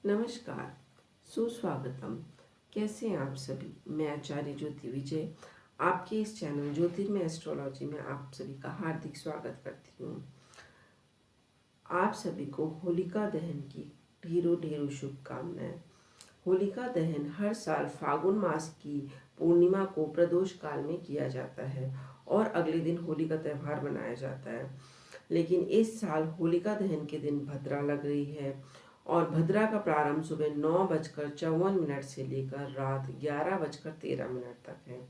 नमस्कार, सुस्वागतम। कैसे हैं आप सभी? मैं आचार्य ज्योति विजय आपके इस चैनल ज्योतिर्मय एस्ट्रोलॉजी में आप सभी का हार्दिक स्वागत करती हूँ। आप सभी को होलिका दहन की ढेरों ढेरों शुभकामनाएं। होलिका दहन हर साल फागुन मास की पूर्णिमा को प्रदोष काल में किया जाता है और अगले दिन होली का त्यौहार मनाया जाता है। लेकिन इस साल होलिका दहन के दिन भद्रा लग रही है और भद्रा का प्रारंभ सुबह 9:54 से लेकर रात 11:13 तक है।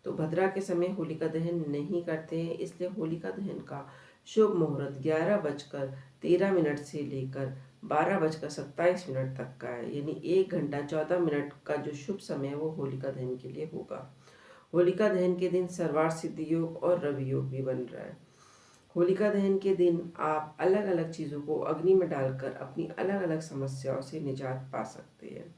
तो भद्रा के समय होलिका दहन नहीं करते हैं, इसलिए होलिका दहन का शुभ मुहूर्त 11:13 से लेकर 12:27 तक का है, यानी 1 घंटा 14 मिनट का जो शुभ समय है वो होलिका दहन के लिए होगा। होलिका दहन के दिन सर्वार्थ सिद्धि योग और रवि योग भी बन रहा है। होलिका दहन के दिन आप अलग अलग चीज़ों को अग्नि में डालकर अपनी अलग अलग समस्याओं से निजात पा सकते हैं।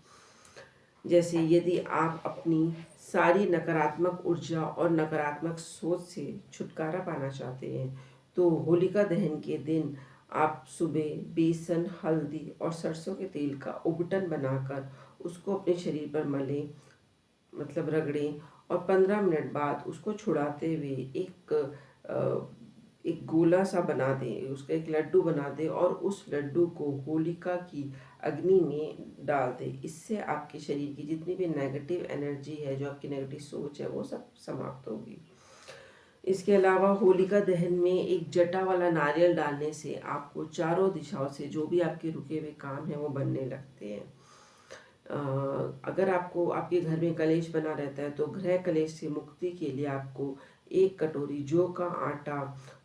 जैसे यदि आप अपनी सारी नकारात्मक ऊर्जा और नकारात्मक सोच से छुटकारा पाना चाहते हैं तो होलिका दहन के दिन आप सुबह बेसन, हल्दी और सरसों के तेल का उबटन बनाकर उसको अपने शरीर पर मलें, मतलब रगड़ें, और 15 मिनट बाद उसको छुड़ाते हुए एक गोला सा बना दें, उसका एक लड्डू बना दें और उस लड्डू को होलिका की अग्नि में डाल दें। इससे आपके शरीर की जितनी भी नेगेटिव एनर्जी है, जो आपकी नेगेटिव सोच है, वो सब समाप्त होगी। इसके अलावा होलिका दहन में एक जटा वाला नारियल डालने से आपको चारों दिशाओं से जो भी आपके रुके हुए काम हैं वो बनने लगते हैं। अगर आपको आपके घर में कलेश बना रहता है तो गृह कलेश से मुक्ति के लिए आपको 1 कटोरी जौ का आटा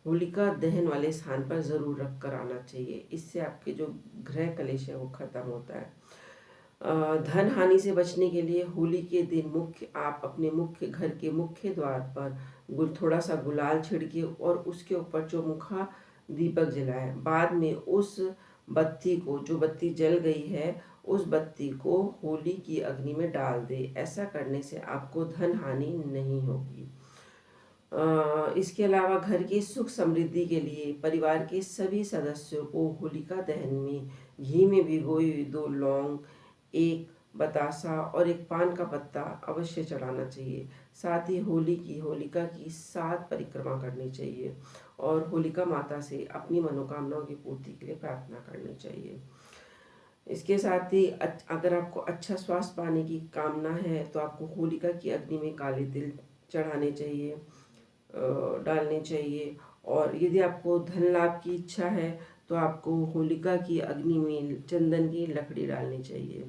होलिका दहन वाले स्थान पर ज़रूर रख कर आना चाहिए। इससे आपके जो गृह कलेश है वो खत्म होता है। धन हानि से बचने के लिए होली के दिन आप अपने मुख्य घर के मुख्य द्वार पर थोड़ा सा गुलाल छिड़के और उसके ऊपर चौमुखा दीपक जलाएं। बाद में उस बत्ती को, जो बत्ती जल गई है, उस बत्ती को होली की अग्नि में डाल दें। ऐसा करने से आपको धन हानि नहीं होगी। इसके अलावा घर की सुख समृद्धि के लिए परिवार के सभी सदस्यों को होलिका दहन में घी में भिगोई हुई 2 लौंग, 1 बतासा और 1 पान का पत्ता अवश्य चढ़ाना चाहिए। साथ ही होलिका की 7 परिक्रमा करनी चाहिए और होलिका माता से अपनी मनोकामनाओं की पूर्ति के लिए प्रार्थना करनी चाहिए। इसके साथ ही अगर आपको अच्छा स्वास्थ्य पाने की कामना है तो आपको होलिका की अग्नि में काले तिल चढ़ाने चाहिए, डालने चाहिए। और यदि आपको धन लाभ की इच्छा है तो आपको होलिका की अग्नि में चंदन की लकड़ी डालनी चाहिए।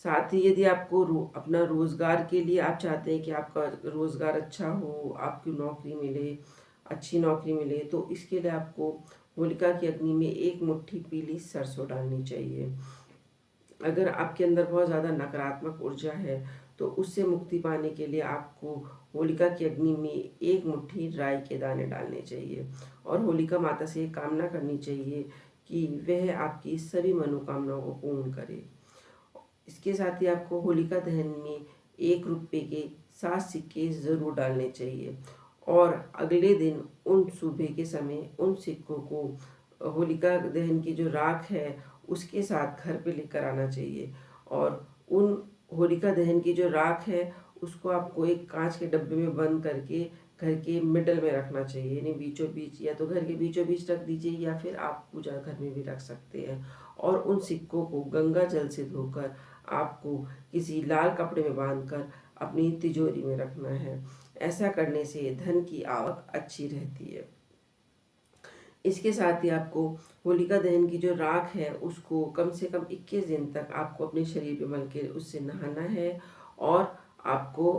साथ ही यदि आपको अपना रोज़गार के लिए आप चाहते हैं कि आपका रोज़गार अच्छा हो, आपकी नौकरी मिले, अच्छी नौकरी मिले, तो इसके लिए आपको होलिका की अग्नि में 1 मुट्ठी पीली सरसों डालनी चाहिए। अगर आपके अंदर बहुत ज़्यादा नकारात्मक ऊर्जा है तो उससे मुक्ति पाने के लिए आपको होलिका की अग्नि में 1 मुट्ठी राई के दाने डालने चाहिए और होलिका माता से ये कामना करनी चाहिए कि वह आपकी सभी मनोकामनाओं को पूर्ण करे। इसके साथ ही आपको होलिका दहन में 1 रुपये के 7 सिक्के ज़रूर डालने चाहिए और अगले दिन उन सुबह के समय उन सिक्कों को होलिका दहन की जो राख है उसके साथ घर पे लेकर आना चाहिए और उन होलिका दहन की जो राख है उसको आपको एक कांच के डब्बे में बंद करके घर के मिडल में रखना चाहिए, यानी बीचों बीच, या तो घर के बीचों बीच रख दीजिए या फिर आप पूजा घर में भी रख सकते हैं। और उन सिक्कों को गंगा जल से धोकर आपको किसी लाल कपड़े में बांधकर अपनी तिजोरी में रखना है। ऐसा करने से धन की आवक अच्छी रहती है। इसके साथ ही आपको होलिका दहन की जो राख है उसको कम से कम 21 दिन तक आपको अपने शरीर पे मल के उससे नहाना है और आपको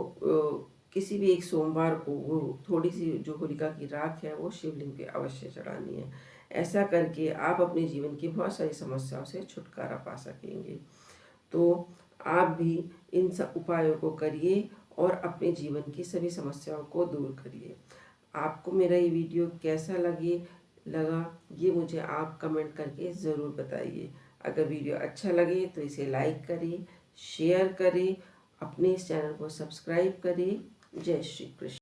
किसी भी एक सोमवार को वो थोड़ी सी जो होलिका की राख है वो शिवलिंग पे अवश्य चढ़ानी है। ऐसा करके आप अपने जीवन की बहुत सारी समस्याओं से छुटकारा पा सकेंगे। तो आप भी इन सब उपायों को करिए और अपने जीवन की सभी समस्याओं को दूर करिए। आपको मेरा ये वीडियो कैसा लगा ये मुझे आप कमेंट करके ज़रूर बताइए। अगर वीडियो अच्छा लगे तो इसे लाइक करें, शेयर करें, अपने इस चैनल को सब्सक्राइब करें। जय श्री कृष्ण।